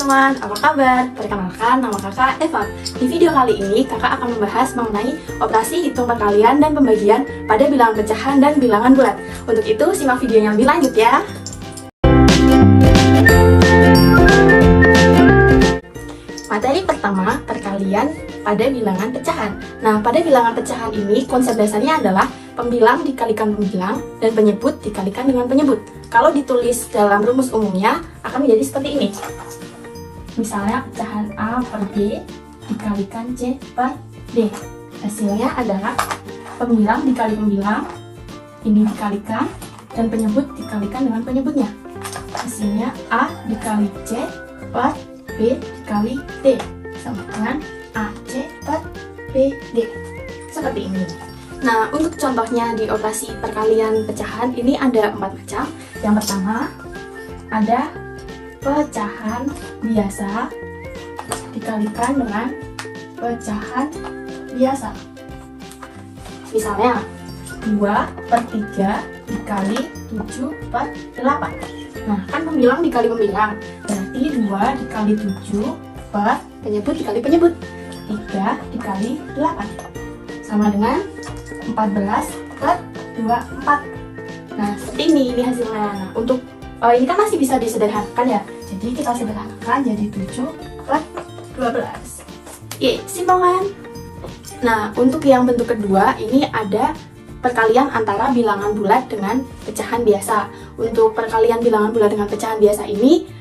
teman-teman, apa kabar? Perkenalkan, nama kakak Eva. Di video kali ini, kakak akan membahas mengenai operasi hitung perkalian dan pembagian pada bilangan pecahan dan bilangan bulat. Untuk itu, simak videonya lebih lanjut ya. Materi pertama, perkalian pada bilangan pecahan. Nah, pada bilangan pecahan ini, konsep dasarnya adalah pembilang dikalikan pembilang dan penyebut dikalikan dengan penyebut. Kalau ditulis dalam rumus umumnya, akan menjadi seperti ini. Misalnya, pecahan A per B dikalikan C per D. Hasilnya adalah pembilang dikali pembilang, ini dikalikan, dan penyebut dikalikan dengan penyebutnya. Hasilnya A dikali C per B dikali D sama dengan AC per BD. Seperti ini. Nah, untuk contohnya di operasi perkalian pecahan ini ada 4 macam. Yang pertama, ada pecahan biasa dikalikan dengan pecahan biasa. Misalnya, 2/3 dikali 7/8. Nah, kan pembilang dikali pembilang, berarti 2 dikali 7 per penyebut dikali penyebut, 3 dikali 8 sama dengan 14/24. Nah, seperti ini hasilnya. Nah, untuk ini kan masih bisa disederhanakan ya, jadi kita sederhanakan jadi 7/12. Oke, simpel kan? Nah, untuk yang bentuk kedua ini ada perkalian antara bilangan bulat dengan pecahan biasa. Untuk perkalian bilangan bulat dengan pecahan biasa ini,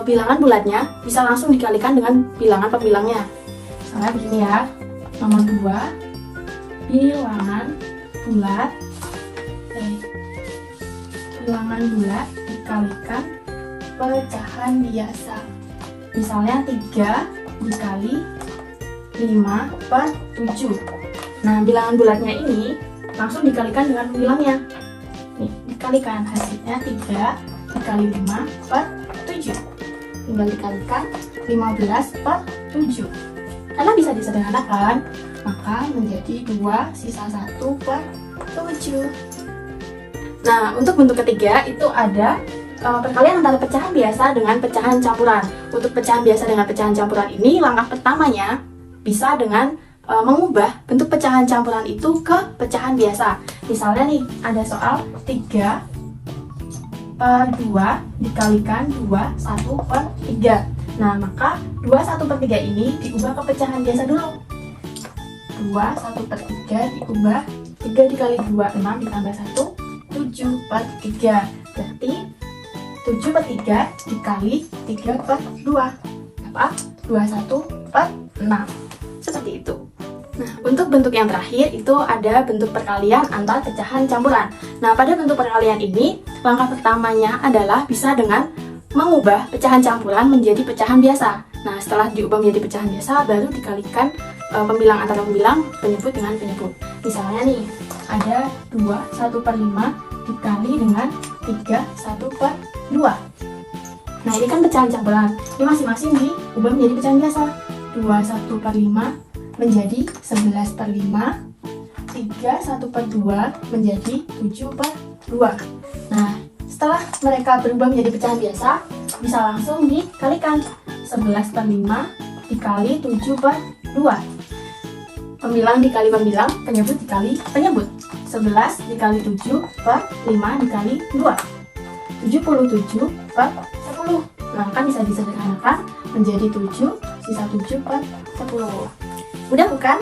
bilangan bulatnya bisa langsung dikalikan dengan bilangan pembilangnya. Misalnya begini ya, nomor 2, bilangan bulat dikalikan pecahan biasa. Misalnya 3 dikali 5/7. Nah, bilangan bulatnya ini langsung dikalikan dengan pembilangnya. Nih, dikalikan, hasilnya 3 dikali 5/7. Tinggal dikalikan 15/7. Karena bisa disederhanakan, maka menjadi 2 sisa 1/7. Nah, untuk bentuk ketiga itu ada perkalian antara pecahan biasa dengan pecahan campuran. Untuk pecahan biasa dengan pecahan campuran ini, langkah pertamanya bisa dengan mengubah bentuk pecahan campuran itu ke pecahan biasa. Misalnya nih, ada soal 3/2 dikalikan 2/1/3. Nah, maka 2/1/3 ini diubah ke pecahan biasa dulu. 2/1/3 diubah 3 dikali 2, 6 ditambah 1, 7/3. Berarti 7/3 dikali 3/2. Apa? 21/6. Seperti itu. Nah, untuk bentuk yang terakhir itu ada bentuk perkalian antar pecahan campuran. Nah, pada bentuk perkalian ini, langkah pertamanya adalah bisa dengan mengubah pecahan campuran menjadi pecahan biasa. Nah, setelah diubah menjadi pecahan biasa, baru dikalikan pembilang antara pembilang, penyebut dengan penyebut. Misalnya nih, ada 2 1/5 dikali dengan 3 1/2. Nah, ini kan pecahan campuran. Ini masing-masing diubah menjadi pecahan biasa. 2 1/5 menjadi 11/5, 3 1/2 menjadi 7/2. Nah, setelah mereka berubah menjadi pecahan biasa, bisa langsung dikalikan. 11/5 dikali 7/2. Pembilang dikali pembilang, penyebut dikali penyebut. 11 dikali 7/5 dikali 2. 77/10. Nah, kan bisa disederhanakan menjadi 7 sisa 7/10. Mudah bukan?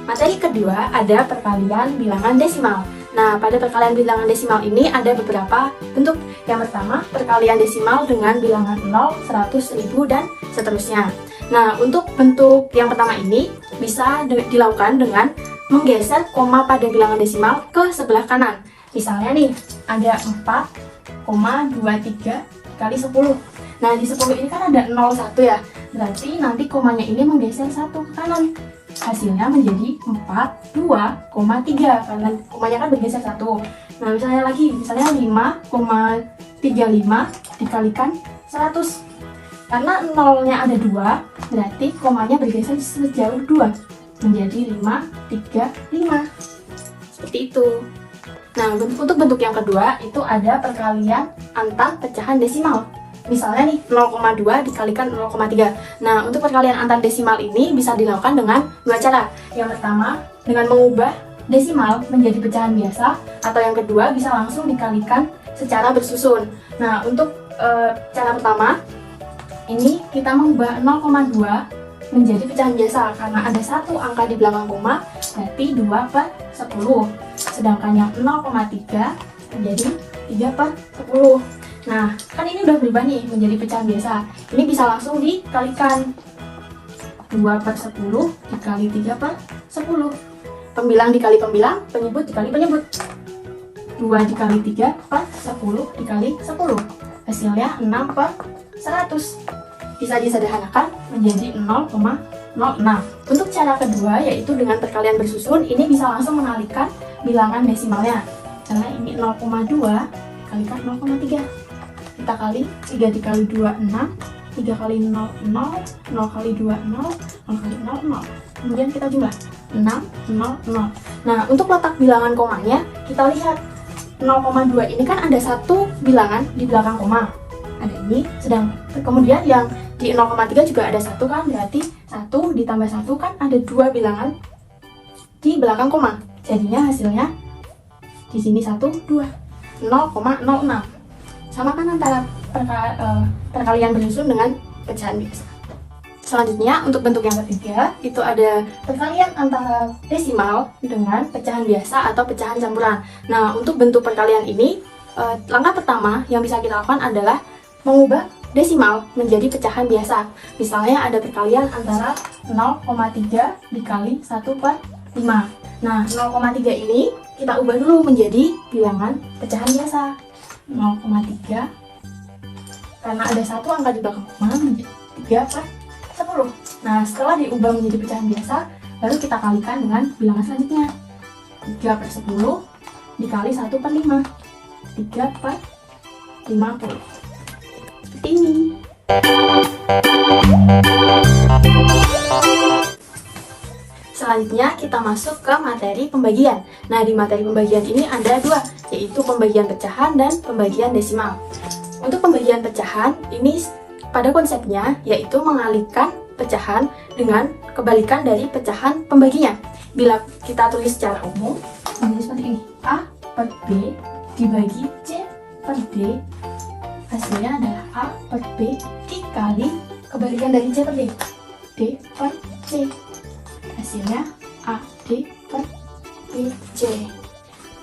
Materi kedua ada perkalian bilangan desimal. Nah, pada perkalian bilangan desimal ini ada beberapa bentuk. Yang pertama, perkalian desimal dengan bilangan 0, 100, 1000, dan seterusnya. Nah, untuk bentuk yang pertama ini bisa dilakukan dengan menggeser koma pada bilangan desimal ke sebelah kanan. Misalnya nih, ada 4,23 kali 10. Nah, di 10 ini kan ada 0, 1 ya. Berarti nanti komanya ini menggeser 1 ke kanan. Hasilnya menjadi 42,3 karena komanya kan bergeser 1. Nah, misalnya 5,35 dikalikan 100. Karena nolnya ada 2, berarti komanya bergeser sejauh 2 menjadi 535. Seperti itu. Nah, untuk bentuk yang kedua itu ada perkalian antar pecahan desimal. Misalnya nih 0,2 dikalikan 0,3. Nah, untuk perkalian antar desimal ini bisa dilakukan dengan dua cara. Yang pertama, dengan mengubah desimal menjadi pecahan biasa, atau yang kedua bisa langsung dikalikan secara bersusun. Nah, untuk cara pertama, ini kita mengubah 0,2 menjadi pecahan biasa karena ada satu angka di belakang koma, berarti 2/10. Sedangkan yang 0,3 menjadi 3/10. Nah, kan ini udah berubah nih menjadi pecahan biasa. Ini bisa langsung dikalikan. 2/10 dikali 3/10. Pembilang dikali pembilang, penyebut dikali penyebut. 2 dikali 3/10 dikali 10. Hasilnya 6/100. Bisa disederhanakan menjadi 0,06. Untuk cara kedua, yaitu dengan perkalian bersusun, ini bisa langsung mengalihkan bilangan desimalnya. Karena ini 0,2 dikalikan 0,3. Kita kali 3 dikali 2, 6. 3 kali 0, 0. 0 kali 2, 0. 0 kali 0, 0. Kemudian kita jumlah 6, 0, 0. Nah, untuk letak bilangan komanya, kita lihat 0,2 ini kan ada satu bilangan di belakang koma. Ada ini, sedang kemudian yang di 0,3 juga ada satu kan, berarti 1 ditambah 1 kan ada dua bilangan di belakang koma. Jadinya hasilnya di sini 1, 2, 0,06. Sama kan antara perkalian bersusun dengan pecahan biasa. Selanjutnya, untuk bentuk yang ketiga, itu ada perkalian antara desimal dengan pecahan biasa atau pecahan campuran. Nah, untuk bentuk perkalian ini, langkah pertama yang bisa kita lakukan adalah mengubah desimal menjadi pecahan biasa. Misalnya ada perkalian antara 0,3 dikali 1/5. Nah, 0,3 ini kita ubah dulu menjadi bilangan pecahan biasa. 0,3 karena ada satu angka di belakang koma menjadi 3/10. Nah, setelah diubah menjadi pecahan biasa, baru kita kalikan dengan bilangan selanjutnya. 3/10 dikali 1/5. 3/50. Seperti ini. Selanjutnya kita masuk ke materi pembagian. Nah, di materi pembagian ini ada dua, yaitu pembagian pecahan dan pembagian desimal. Untuk pembagian pecahan, ini pada konsepnya yaitu mengalihkan pecahan dengan kebalikan dari pecahan pembaginya. Bila kita tulis secara umum, menjadi seperti ini. A per B dibagi C per D. Hasilnya adalah A per B dikali kebalikan dari C per D. D per C. Hasilnya AD per BC.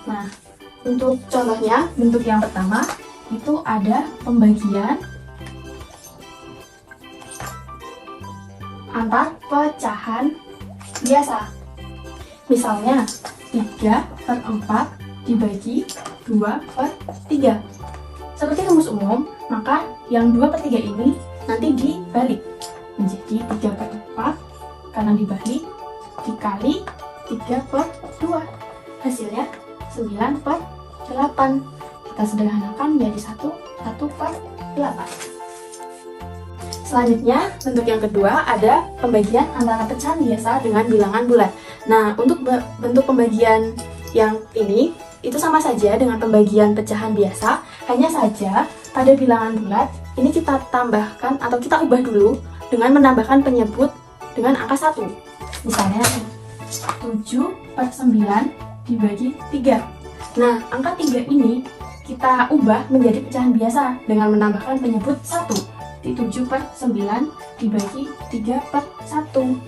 Nah, untuk contohnya, bentuk yang pertama itu ada pembagian antar pecahan biasa. Misalnya 3/4 dibagi 2/3. Seperti rumus umum, maka yang 2/3 ini nanti dibalik menjadi 3/4 karena dibalik dikali 3/2. Hasilnya 9/8. Kita sederhanakan menjadi 1/8. Selanjutnya, bentuk yang kedua ada pembagian antara pecahan biasa dengan bilangan bulat. Nah, untuk bentuk pembagian yang ini itu sama saja dengan pembagian pecahan biasa, hanya saja pada bilangan bulat ini kita tambahkan atau kita ubah dulu dengan menambahkan penyebut dengan angka 1. Misalnya 7/9 dibagi 3. Nah, angka 3 ini kita ubah menjadi pecahan biasa dengan menambahkan penyebut 1. Di 7/9 dibagi 3/1.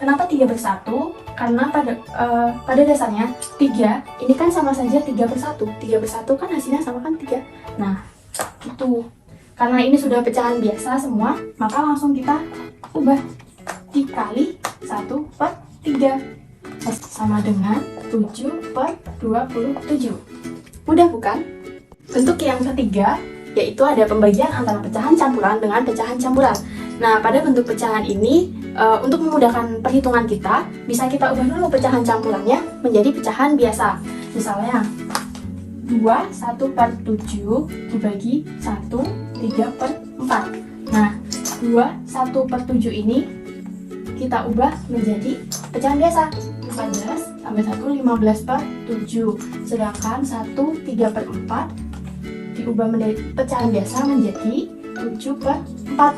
Kenapa 3/1? Karena pada dasarnya 3 ini kan sama saja 3/1. 3/1 kan hasilnya sama kan 3. Nah, gitu. Karena ini sudah pecahan biasa semua, maka langsung kita ubah dikali 1/3 sama dengan 7/27. Mudah bukan? Bentuk yang ketiga yaitu ada pembagian antara pecahan campuran dengan pecahan campuran. Nah, pada bentuk pecahan ini untuk memudahkan perhitungan kita, bisa kita ubah dulu pecahan campurannya menjadi pecahan biasa. Misalnya 2 1/7 dibagi 1 3/4. Nah, 2 1/7 ini kita ubah menjadi pecahan biasa. 14 tambah 1 15/7. Sedangkan 1 3/4 diubah menjadi pecahan biasa menjadi 7 per 4.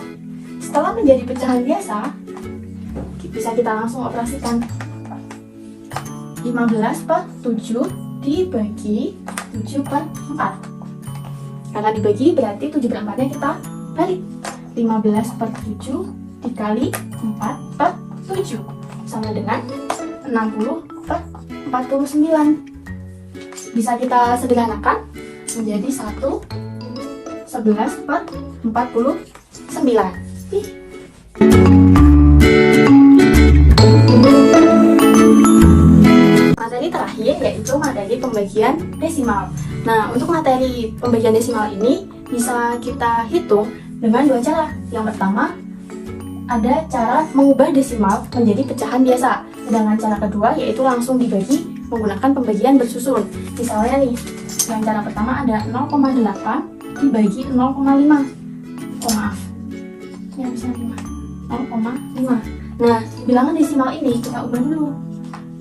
Setelah menjadi pecahan biasa, bisa kita langsung operasikan. 15 per 7 dibagi 7 per 4. Karena dibagi berarti 7 per 4 nya kita balik. 15 per 7 dikali 4 per 7 sama dengan 60 per 49. Bisa kita sederhanakan menjadi 11 per 49. Materi terakhir yaitu materi pembagian desimal. Nah, untuk materi pembagian desimal ini bisa kita hitung dengan dua cara. Yang pertama, ada cara mengubah desimal menjadi pecahan biasa. Sedangkan cara kedua yaitu langsung dibagi menggunakan pembagian bersusun. Misalnya nih, yang cara pertama ada 0,8 dibagi 0,5. Oh maaf, ya bisa 5. 0,5. Nah, bilangan desimal ini kita ubah dulu.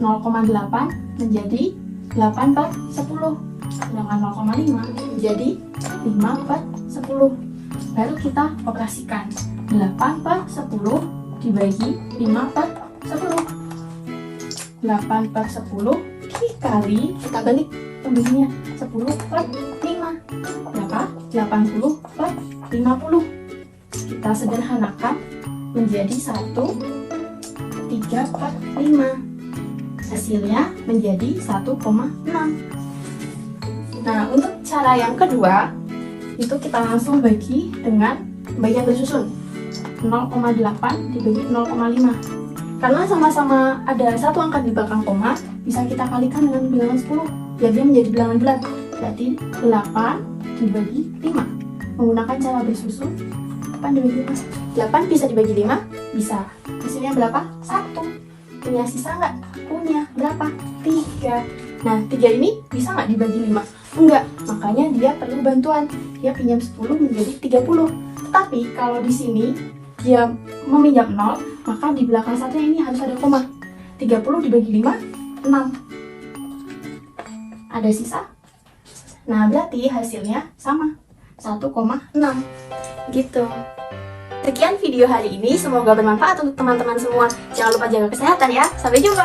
0,8 menjadi 8 per 10. Sedangkan 0,5 menjadi 5 per 10. Baru kita operasikan. 8 per 10 dibagi 5 per 10. 8 per 10 dikali, kita balik pembagiannya, 10 per 5. Berapa? 80 per 50. Kita sederhanakan menjadi 1/3 per 5. Hasilnya menjadi 1,6. Nah, untuk cara yang kedua itu kita langsung bagi dengan pembagian bersusun. 0,8 dibagi 0,5. Karena sama-sama ada satu angka di belakang koma, bisa kita kalikan dengan bilangan 10 biar dia menjadi bilangan bulat. Berarti 8 dibagi 5. Menggunakan cara bersusun, 8 dibagi 5. 8 bisa dibagi 5? Bisa. Hasilnya berapa? 1. Punya sisa nggak? Punya. Berapa? 3. Nah, 3 ini bisa nggak dibagi 5? Enggak. Makanya dia perlu bantuan. Dia pinjam 10 menjadi 30. Tetapi kalau di sini dia meminjam 0, maka di belakang satunya ini harus ada koma. 30 dibagi 5, 6. Ada sisa? Nah, berarti hasilnya sama, 1,6. Gitu. Sekian video hari ini, semoga bermanfaat untuk teman-teman semua. Jangan lupa jaga kesehatan ya. Sampai jumpa.